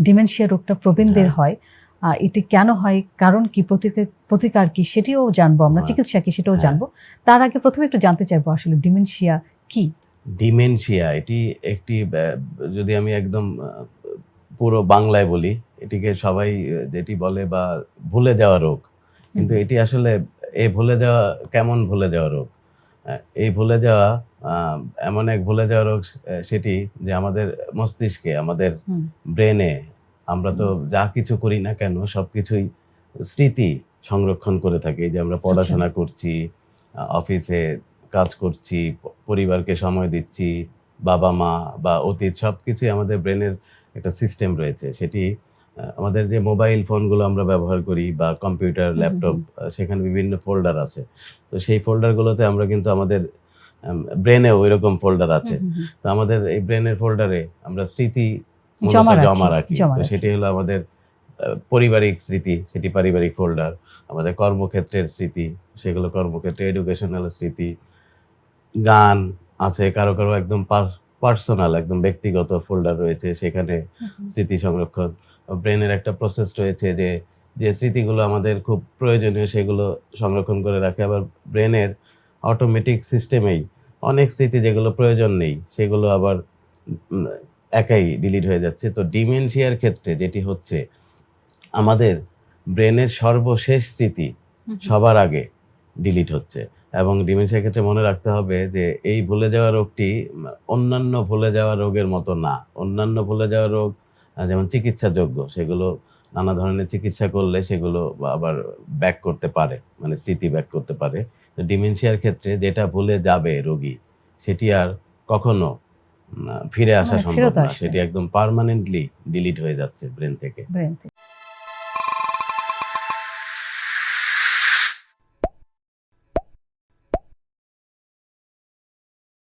Dementia রোগটা প্রবীণদের হয়, এটি কেন হয়, কারণ কি, প্রতিকার কি, সেটিও জানবো আমরা, চিকিৎসা কি সেটাও জানবো। তার আগে প্রথমে একটু জানতে চাইবো আসলে ডিমেনশিয়া কি। ডিমেনশিয়া এটি একটি, যদি আমি একদম পুরো বাংলায় বলি, এটিকে সবাই যেটি বলে বা ভুলে যাওয়া রোগ, কিন্তু এটি আসলে ভুলে যাওয়া, কেমন ভুলে যাওয়া রোগ? এই ভুলে যাওয়া এমন এক ভুলে যাওয়া রোগ সেটি যে আমাদের মস্তিষ্কে, আমাদের ব্রেনে আমরা তো যা কিছু করি না কেন সবকিছুই স্মৃতি সংরক্ষণ করে থাকি। যে আমরা পড়াশোনা করছি, অফিসে কাজ করছি, পরিবারকে সময় দিচ্ছি, বাবা মা বা অতীত সবকিছুই আমাদের ব্রেনের একটা সিস্টেম রয়েছে। সেটি আমাদের যে মোবাইল ফোনগুলো আমরা ব্যবহার করি বা কম্পিউটার, ল্যাপটপ, সেখানে বিভিন্ন ফোল্ডার আছে। তো সেই ফোল্ডারগুলোতে আমরা কিন্তু আমাদের ব্রেনেও ওইরকম ফোল্ডার আছে। তো আমাদের এই ব্রেনের ফোল্ডারে আমরা স্মৃতি জমা রাখি। তো সেটি হলো আমাদের পারিবারিক স্মৃতি, সেটি পারিবারিক ফোল্ডার। আমাদের কর্মক্ষেত্রের স্মৃতি, সেগুলো কর্মক্ষেত্রে। এডুকেশনাল স্মৃতি, গান আছে, কারো কারো একদম পার্সোনাল, একদম ব্যক্তিগত ফোল্ডার রয়েছে, সেখানে স্মৃতি সংরক্ষণ। ব্রেনের একটা প্রসেস রয়েছে যে যে স্মৃতিগুলো আমাদের খুব প্রয়োজনীয় সেগুলো সংরক্ষণ করে রাখে। আবার ব্রেনের অটোমেটিক সিস্টেমেই অনেক স্মৃতি যেগুলো প্রয়োজন নেই সেগুলো আবার একাই ডিলিট হয়ে যাচ্ছে। তো ডিমেনশিয়ার ক্ষেত্রে যেটি হচ্ছে, আমাদের ব্রেনের সর্বশেষ স্মৃতি সবার আগে ডিলিট হচ্ছে। এবং ডিমেনশিয়ার ক্ষেত্রে মনে রাখতে হবে যে এই ভুলে যাওয়া রোগটি অন্যান্য ভুলে যাওয়া রোগের মতো না। অন্যান্য ভুলে যাওয়া রোগ যেমন চিকিৎসাযোগ্য, সেগুলো নানা ধরনের চিকিৎসা করলে সেগুলো আবার ব্যাক করতে পারে, মানে স্মৃতি ব্যাক করতে পারে। তো ডিমেনশিয়ার ক্ষেত্রে যেটা ভুলে যাবে রোগী, সেটি আর কখনো ফিরে আসা সম্ভব না। সেটি একদম পার্মানেন্টলি ডিলিট হয়ে যাচ্ছে ব্রেন থেকে।